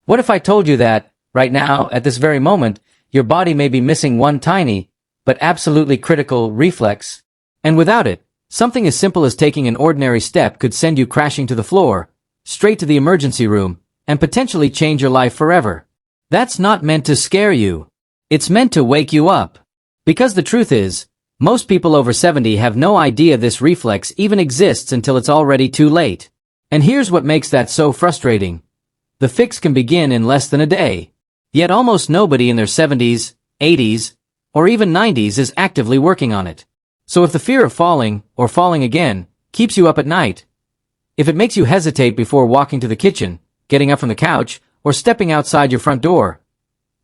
What if I told you that, right now, at this very moment, your body may be missing one tiny, but absolutely critical reflex? And without it, something as simple as taking an ordinary step could send you crashing to the floor, straight to the emergency room, and potentially change your life forever. That's not meant to scare you. It's meant to wake you up. Because the truth is, most people over 70 have no idea this reflex even exists until it's already too late. And here's what makes that so frustrating. The fix can begin in less than a day. Yet almost nobody in their 70s, 80s, or even 90s is actively working on it. So if the fear of falling, or falling again, keeps you up at night, if it makes you hesitate before walking to the kitchen, getting up from the couch, or stepping outside your front door,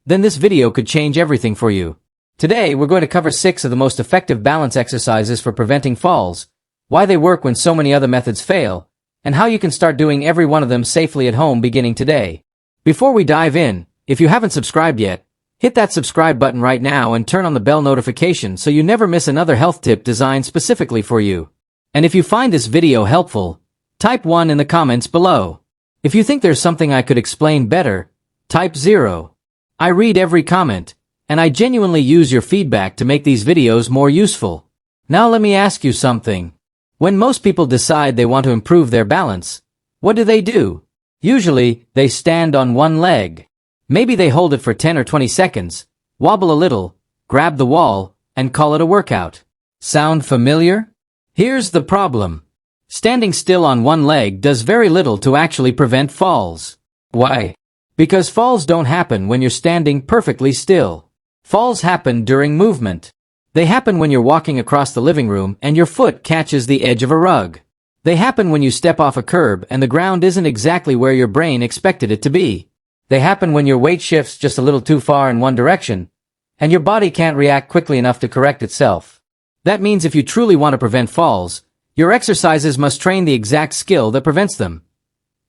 then this video could change everything for you. Today, we're going to cover 6 of the most effective balance exercises for preventing falls, why they work when so many other methods fail, and how you can start doing every one of them safely at home beginning today. Before we dive in, if you haven't subscribed yet, hit that subscribe button right now and turn on the bell notification so you never miss another health tip designed specifically for you. And if you find this video helpful, type 1 in the comments below. If you think there's something I could explain better, type 0. I read every comment, and I genuinely use your feedback to make these videos more useful. Now let me ask you something. When most people decide they want to improve their balance, what do? Usually, they stand on one leg. Maybe they hold it for 10 or 20 seconds, wobble a little, grab the wall, and call it a workout. Sound familiar? Here's the problem. Standing still on one leg does very little to actually prevent falls. Why? Because falls don't happen when you're standing perfectly still. Falls happen during movement. They happen when you're walking across the living room and your foot catches the edge of a rug. They happen when you step off a curb and the ground isn't exactly where your brain expected it to be. They happen when your weight shifts just a little too far in one direction, and your body can't react quickly enough to correct itself. That means if you truly want to prevent falls, your exercises must train the exact skill that prevents them.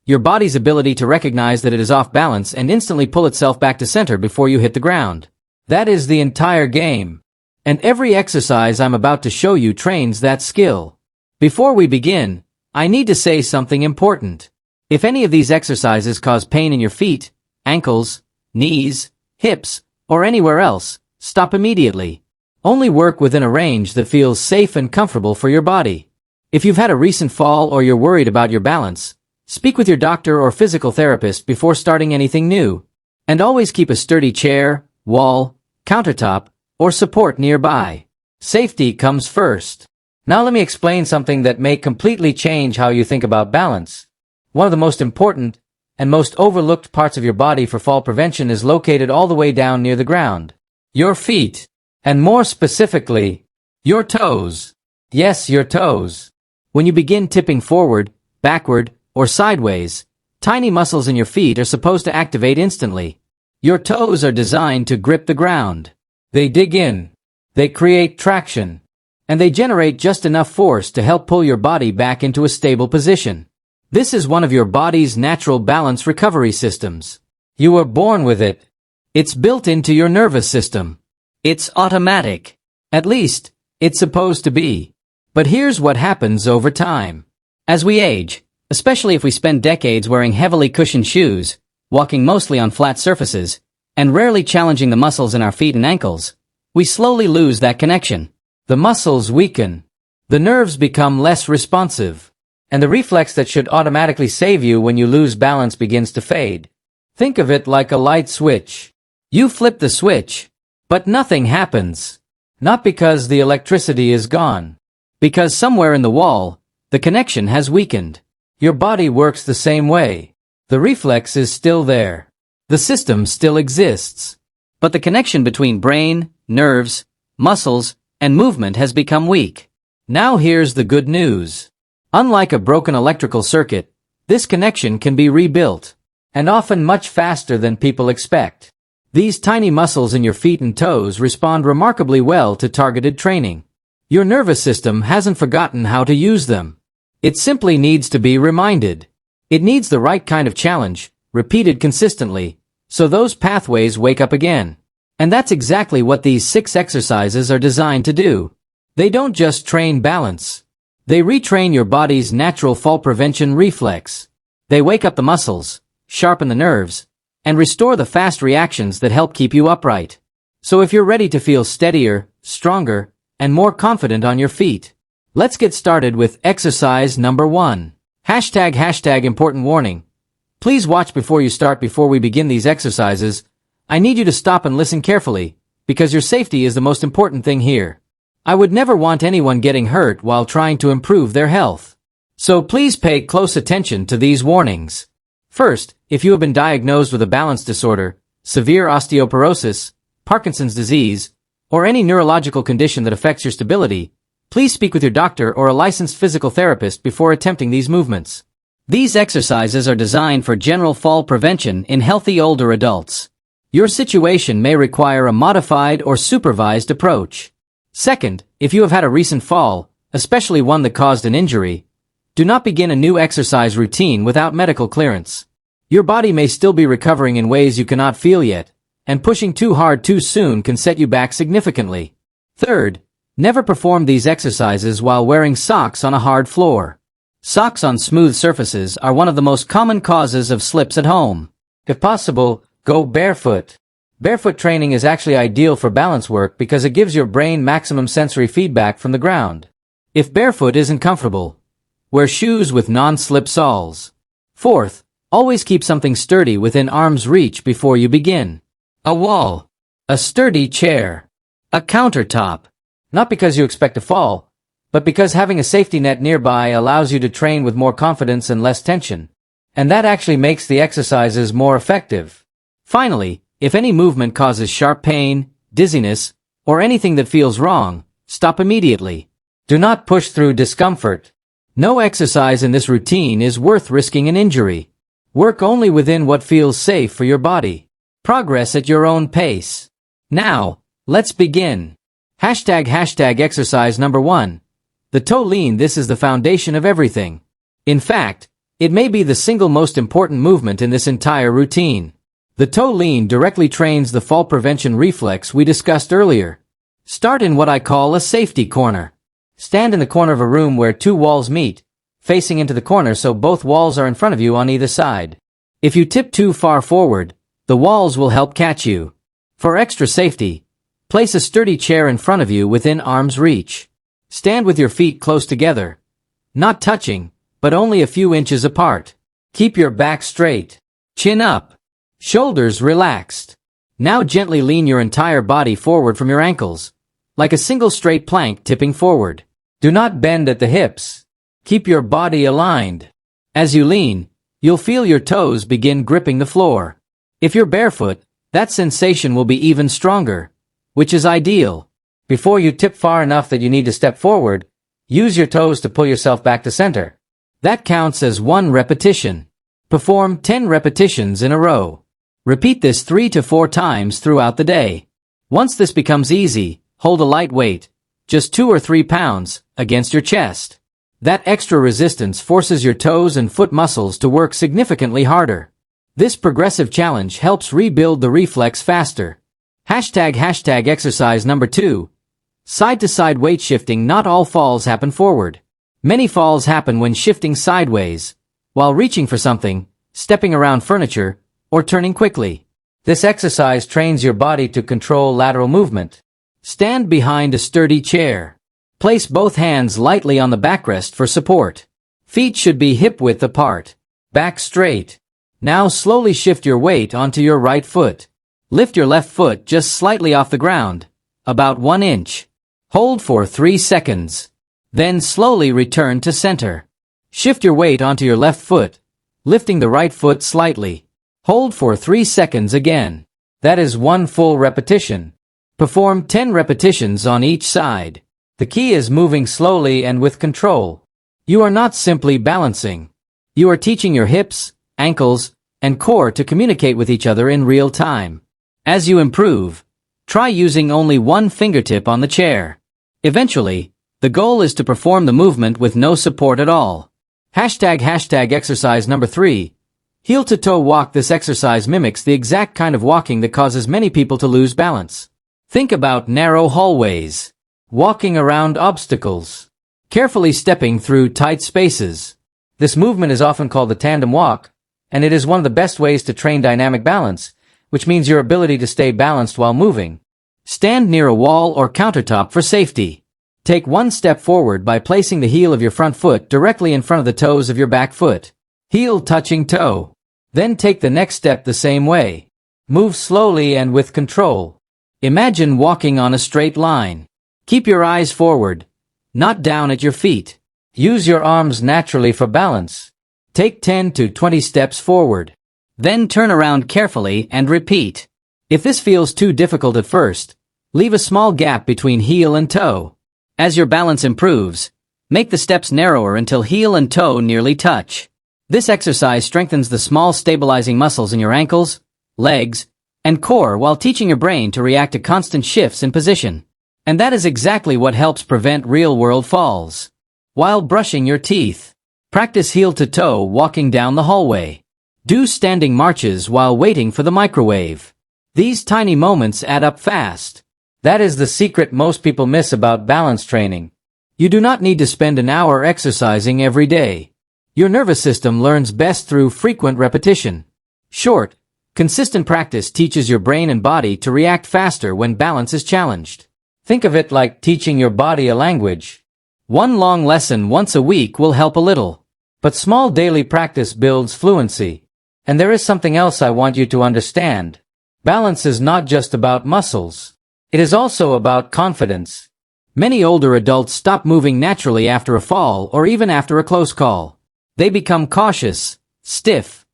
Your body's ability to recognize that it is off balance and instantly pull itself back to center before you hit the ground. That is the entire game. And every exercise I'm about to show you trains that skill. Before we begin, I need to say something important. If any of these exercises cause pain in your feet, ankles, knees, hips, or anywhere else, stop immediately. Only work within a range that feels safe and comfortable for your body. If you've had a recent fall or you're worried about your balance, speak with your doctor or physical therapist before starting anything new. And always keep a sturdy chair, wall, countertop, or support nearby. Safety comes first. Now let me explain something that may completely change how you think about balance. One of the most important and most overlooked parts of your body for fall prevention is located all the way down near the ground. Your feet. And more specifically, your toes. Yes, your toes. When you begin tipping forward, backward, or sideways, tiny muscles in your feet are supposed to activate instantly. Your toes are designed to grip the ground. They dig in. They create traction. And they generate just enough force to help pull your body back into a stable position. This is one of your body's natural balance recovery systems. You were born with it. It's built into your nervous system. It's automatic. At least, it's supposed to be. But here's what happens over time. As we age, especially if we spend decades wearing heavily cushioned shoes, walking mostly on flat surfaces, and rarely challenging the muscles in our feet and ankles, we slowly lose that connection. The muscles weaken. The nerves become less responsive. And the reflex that should automatically save you when you lose balance begins to fade. Think of it like a light switch. You flip the switch, but nothing happens. Not because the electricity is gone. Because somewhere in the wall, the connection has weakened. Your body works the same way. The reflex is still there. The system still exists. But the connection between brain, nerves, muscles, and movement has become weak. Now here's the good news. Unlike a broken electrical circuit, this connection can be rebuilt, and often much faster than people expect. These tiny muscles in your feet and toes respond remarkably well to targeted training. Your nervous system hasn't forgotten how to use them. It simply needs to be reminded. It needs the right kind of challenge, repeated consistently, so those pathways wake up again. And that's exactly what these 6 exercises are designed to do. They don't just train balance. They retrain your body's natural fall prevention reflex. They wake up the muscles, sharpen the nerves, and restore the fast reactions that help keep you upright. So if you're ready to feel steadier, stronger, and more confident on your feet, let's get started with exercise number 1. Hashtag important warning. Please watch before you start. Before we begin these exercises, I need you to stop and listen carefully, because your safety is the most important thing here. I would never want anyone getting hurt while trying to improve their health. So please pay close attention to these warnings. First, if you have been diagnosed with a balance disorder, severe osteoporosis, Parkinson's disease, or any neurological condition that affects your stability, please speak with your doctor or a licensed physical therapist before attempting these movements. These exercises are designed for general fall prevention in healthy older adults. Your situation may require a modified or supervised approach. Second, if you have had a recent fall, especially one that caused an injury, do not begin a new exercise routine without medical clearance. Your body may still be recovering in ways you cannot feel yet, and pushing too hard too soon can set you back significantly. Third, never perform these exercises while wearing socks on a hard floor. Socks on smooth surfaces are one of the most common causes of slips at home. If possible, go barefoot. Barefoot training is actually ideal for balance work because it gives your brain maximum sensory feedback from the ground. If barefoot isn't comfortable, wear shoes with non-slip soles. Fourth, always keep something sturdy within arm's reach before you begin. A wall, a sturdy chair, a countertop. Not because you expect to fall, but because having a safety net nearby allows you to train with more confidence and less tension. And that actually makes the exercises more effective. Finally, if any movement causes sharp pain, dizziness, or anything that feels wrong, stop immediately. Do not push through discomfort. No exercise in this routine is worth risking an injury. Work only within what feels safe for your body. Progress at your own pace. Now, let's begin. Hashtag exercise number 1. The toe lean. This is the foundation of everything. In fact, it may be the single most important movement in this entire routine. The toe lean directly trains the fall prevention reflex we discussed earlier. Start in what I call a safety corner. Stand in the corner of a room where two walls meet, facing into the corner so both walls are in front of you on either side. If you tip too far forward, the walls will help catch you. For extra safety, place a sturdy chair in front of you within arm's reach. Stand with your feet close together, not touching, but only a few inches apart. Keep your back straight, chin up, shoulders relaxed. Now gently lean your entire body forward from your ankles, like a single straight plank tipping forward. Do not bend at the hips. Keep your body aligned. As you lean, you'll feel your toes begin gripping the floor. If you're barefoot, that sensation will be even stronger, which is ideal. Before you tip far enough that you need to step forward, use your toes to pull yourself back to center. That counts as 1 repetition. Perform 10 repetitions in a row. Repeat this 3 to 4 times throughout the day. Once this becomes easy, hold a light weight, just 2 or 3 pounds, against your chest. That extra resistance forces your toes and foot muscles to work significantly harder. This progressive challenge helps rebuild the reflex faster. Hashtag exercise number 2. Side-to-side weight shifting. Not all falls happen forward. Many falls happen when shifting sideways, while reaching for something, stepping around furniture, or turning quickly. This exercise trains your body to control lateral movement. Stand behind a sturdy chair. Place both hands lightly on the backrest for support. Feet should be hip-width apart. Back straight. Now slowly shift your weight onto your right foot. Lift your left foot just slightly off the ground, about 1 inch. Hold for 3 seconds. Then slowly return to center. Shift your weight onto your left foot, lifting the right foot slightly. Hold for 3 seconds again. That is 1 full repetition. Perform 10 repetitions on each side. The key is moving slowly and with control. You are not simply balancing. You are teaching your hips, ankles, and core to communicate with each other in real time. As you improve, try using only 1 fingertip on the chair. Eventually, the goal is to perform the movement with no support at all. Hashtag exercise number 3. Heel-to-toe walk. This exercise mimics the exact kind of walking that causes many people to lose balance. Think about narrow hallways, walking around obstacles, carefully stepping through tight spaces. This movement is often called the tandem walk, and it is one of the best ways to train dynamic balance, which means your ability to stay balanced while moving. Stand near a wall or countertop for safety. Take one step forward by placing the heel of your front foot directly in front of the toes of your back foot. Heel touching toe. Then take the next step the same way. Move slowly and with control. Imagine walking on a straight line. Keep your eyes forward, not down at your feet. Use your arms naturally for balance. Take 10 to 20 steps forward. Then turn around carefully and repeat. If this feels too difficult at first, leave a small gap between heel and toe. As your balance improves, make the steps narrower until heel and toe nearly touch. This exercise strengthens the small stabilizing muscles in your ankles, legs, and core while teaching your brain to react to constant shifts in position. And that is exactly what helps prevent real-world falls. While brushing your teeth, practice heel-to-toe walking down the hallway. Do standing marches while waiting for the microwave. These tiny moments add up fast. That is the secret most people miss about balance training. You do not need to spend an hour exercising every day. Your nervous system learns best through frequent repetition. Short, consistent practice teaches your brain and body to react faster when balance is challenged. Think of it like teaching your body a language. One long lesson once a week will help a little, but small daily practice builds fluency. And there is something else I want you to understand. Balance is not just about muscles. It is also about confidence. Many older adults stop moving naturally after a fall or even after a close call. They become cautious, stiff,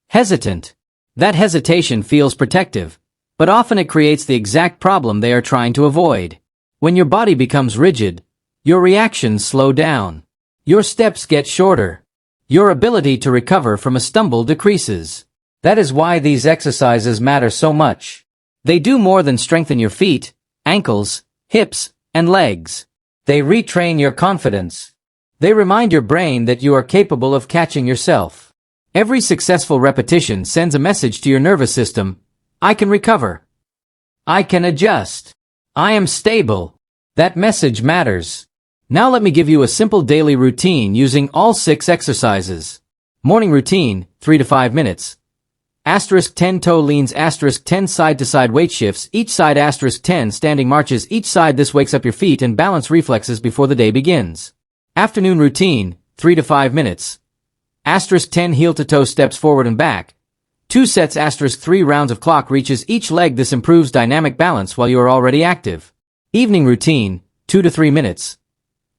hesitant. That hesitation feels protective, but often it creates the exact problem they are trying to avoid. When your body becomes rigid, your reactions slow down. Your steps get shorter. Your ability to recover from a stumble decreases. That is why these exercises matter so much. They do more than strengthen your feet, ankles, hips, and legs. They retrain your confidence. They remind your brain that you are capable of catching yourself. Every successful repetition sends a message to your nervous system. I can recover. I can adjust. I am stable. That message matters. Now let me give you a simple daily routine using all 6 exercises. Morning routine, 3 to 5 minutes. Asterisk 10 toe leans, asterisk 10 side-to-side weight shifts, each side asterisk 10 standing marches, each side. This wakes up your feet and balance reflexes before the day begins. Afternoon routine, 3 to 5 minutes. Asterisk 10 heel-to-toe steps forward and back. 2 sets asterisk 3 rounds of clock reaches each leg. This improves dynamic balance while you are already active. Evening routine, 2 to 3 minutes.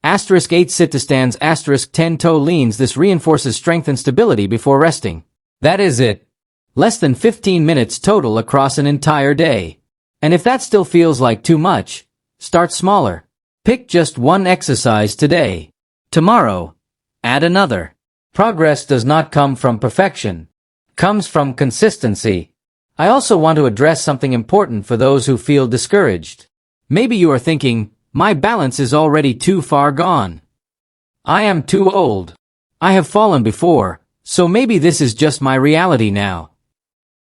Asterisk 8 sit-to-stands, asterisk 10 toe leans. This reinforces strength and stability before resting. That is it. Less than 15 minutes total across an entire day. And if that still feels like too much, start smaller. Pick just one exercise today. Tomorrow, add another. Progress does not come from perfection. It comes from consistency. I also want to address something important for those who feel discouraged. Maybe you are thinking, my balance is already too far gone. I am too old. I have fallen before, so maybe this is just my reality now.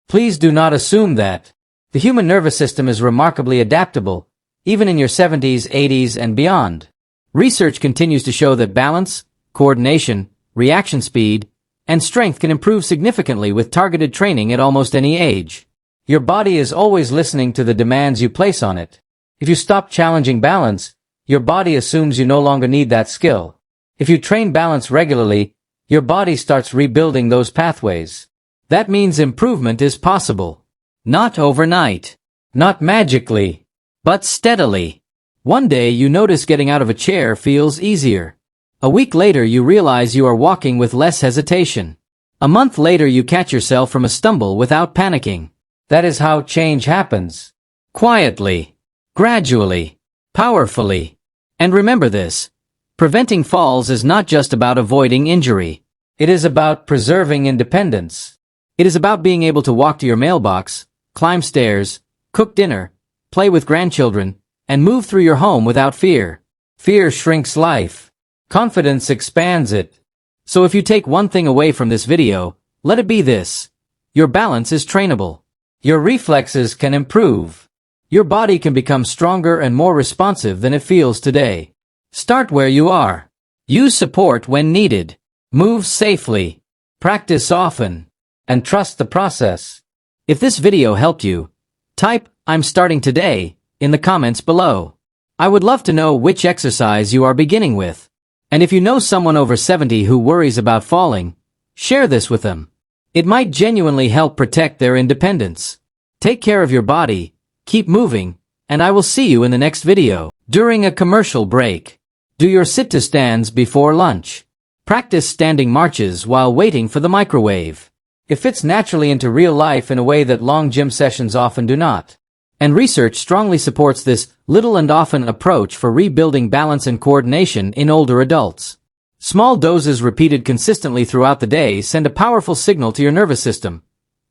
Please do not assume that. The human nervous system is remarkably adaptable, even in your 70s, 80s, and beyond. Research continues to show that balance, coordination, reaction speed, and strength can improve significantly with targeted training at almost any age. Your body is always listening to the demands you place on it. If you stop challenging balance, your body assumes you no longer need that skill. If you train balance regularly, your body starts rebuilding those pathways. That means improvement is possible. Not overnight. Not magically. But steadily. One day you notice getting out of a chair feels easier. A week later you realize you are walking with less hesitation. A month later you catch yourself from a stumble without panicking. That is how change happens. Quietly. Gradually. Powerfully. And remember this. Preventing falls is not just about avoiding injury. It is about preserving independence. It is about being able to walk to your mailbox, climb stairs, cook dinner, play with grandchildren, and move through your home without fear. Fear shrinks life. Confidence expands it. So if you take one thing away from this video, let it be this. Your balance is trainable. Your reflexes can improve. Your body can become stronger and more responsive than it feels today. Start where you are. Use support when needed. Move safely. Practice often. and trust the process. If this video helped you, type "I'm starting today" in the comments below. I would love to know which exercise you are beginning with. And if you know someone over 70 who worries about falling, share this with them. It might genuinely help protect their independence. Take care of your body, keep moving, and I will see you in the next video. During a commercial break, do your sit-to-stands before lunch. Practice standing marches while waiting for the microwave. It fits naturally into real life in a way that long gym sessions often do not. And research strongly supports this little and often approach for rebuilding balance and coordination in older adults. Small doses repeated consistently throughout the day send a powerful signal to your nervous system,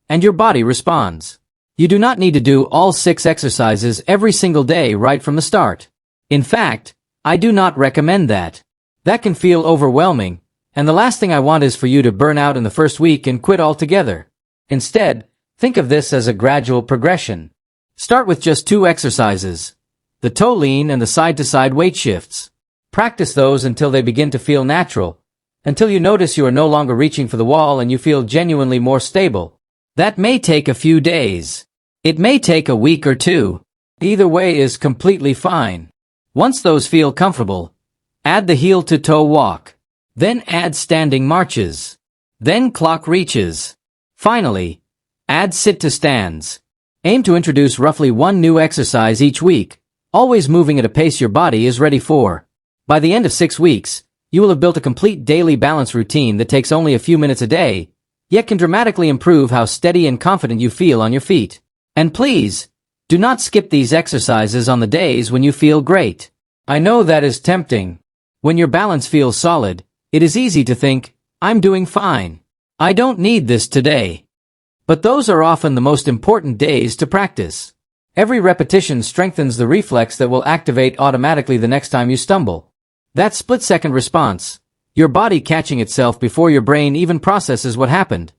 and your body responds. You do not need to do all 6 exercises every single day right from the start. In fact, I do not recommend that. That can feel overwhelming, and the last thing I want is for you to burn out in the first week and quit altogether. Instead, think of this as a gradual progression. Start with just 2 exercises, the toe lean and the side-to-side weight shifts. Practice those until they begin to feel natural, until you notice you are no longer reaching for the wall and you feel genuinely more stable. That may take a few days. It may take a week or 2. Either way is completely fine. Once those feel comfortable, add the heel-to-toe walk. Then add standing marches. Then clock reaches. Finally, add sit-to-stands. Aim to introduce roughly 1 new exercise each week, always moving at a pace your body is ready for. By the end of 6 weeks, you will have built a complete daily balance routine that takes only a few minutes a day, yet can dramatically improve how steady and confident you feel on your feet. And please, do not skip these exercises on the days when you feel great. I know that is tempting. When your balance feels solid, it is easy to think, "I'm doing fine. I don't need this today." But those are often the most important days to practice. Every repetition strengthens the reflex that will activate automatically the next time you stumble. That split-second response, your body catching itself before your brain even processes what happened,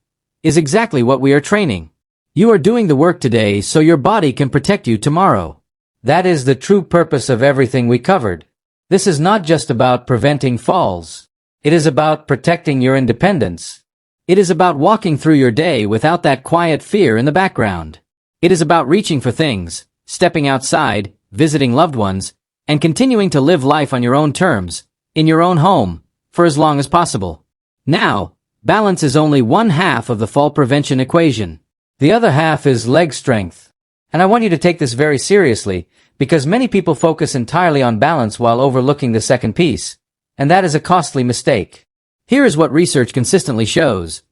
is exactly what we are training. You are doing the work today so your body can protect you tomorrow. That is the true purpose of everything we covered. This is not just about preventing falls. It is about protecting your independence. It is about walking through your day without that quiet fear in the background. It is about reaching for things, stepping outside, visiting loved ones, and continuing to live life on your own terms, in your own home, for as long as possible. Now, balance is only one half of the fall prevention equation. The other half is leg strength. And I want you to take this very seriously, because many people focus entirely on balance while overlooking the second piece, and that is a costly mistake. Here is what research consistently shows.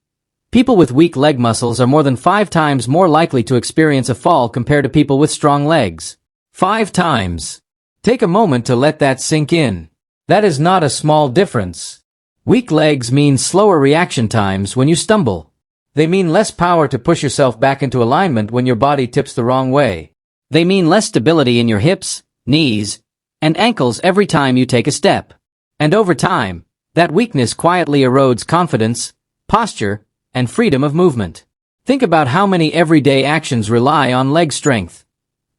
People with weak leg muscles are more than 5 times more likely to experience a fall compared to people with strong legs. 5 times. Take a moment to let that sink in. That is not a small difference. Weak legs mean slower reaction times when you stumble. They mean less power to push yourself back into alignment when your body tips the wrong way. They mean less stability in your hips, knees, and ankles every time you take a step. And over time, that weakness quietly erodes confidence, posture, and freedom of movement. Think about how many everyday actions rely on leg strength.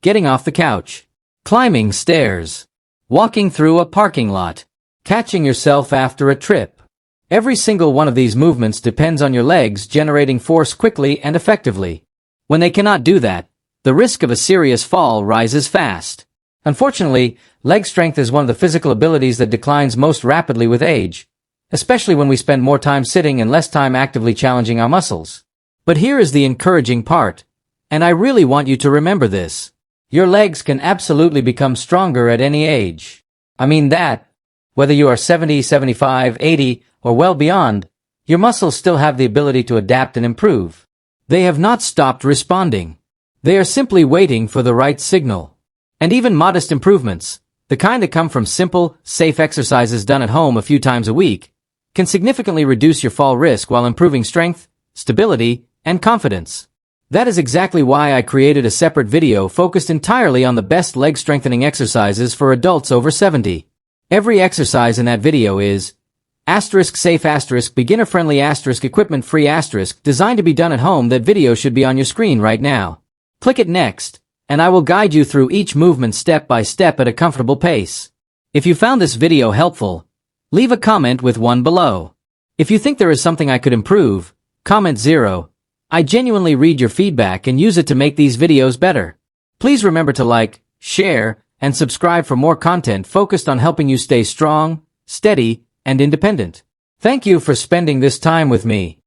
Getting off the couch, climbing stairs, walking through a parking lot, catching yourself after a trip. Every single one of these movements depends on your legs generating force quickly and effectively. When they cannot do that, the risk of a serious fall rises fast. Unfortunately, leg strength is one of the physical abilities that declines most rapidly with age, especially when we spend more time sitting and less time actively challenging our muscles. But here is the encouraging part, and I really want you to remember this. Your legs can absolutely become stronger at any age. I mean that, whether you are 70, 75, 80, or well beyond, your muscles still have the ability to adapt and improve. They have not stopped responding. They are simply waiting for the right signal. And even modest improvements, the kind that come from simple, safe exercises done at home a few times a week, can significantly reduce your fall risk while improving strength, stability, and confidence. That is exactly why I created a separate video focused entirely on the best leg strengthening exercises for adults over 70. Every exercise in that video is *safe beginner-friendly equipment-free designed to be done at home. That video should be on your screen right now. Click it next, and I will guide you through each movement step by step at a comfortable pace. If you found this video helpful, leave a comment with 1 below. If you think there is something I could improve, comment 0. I genuinely read your feedback and use it to make these videos better. Please remember to like, share, and subscribe for more content focused on helping you stay strong, steady, and independent. Thank you for spending this time with me.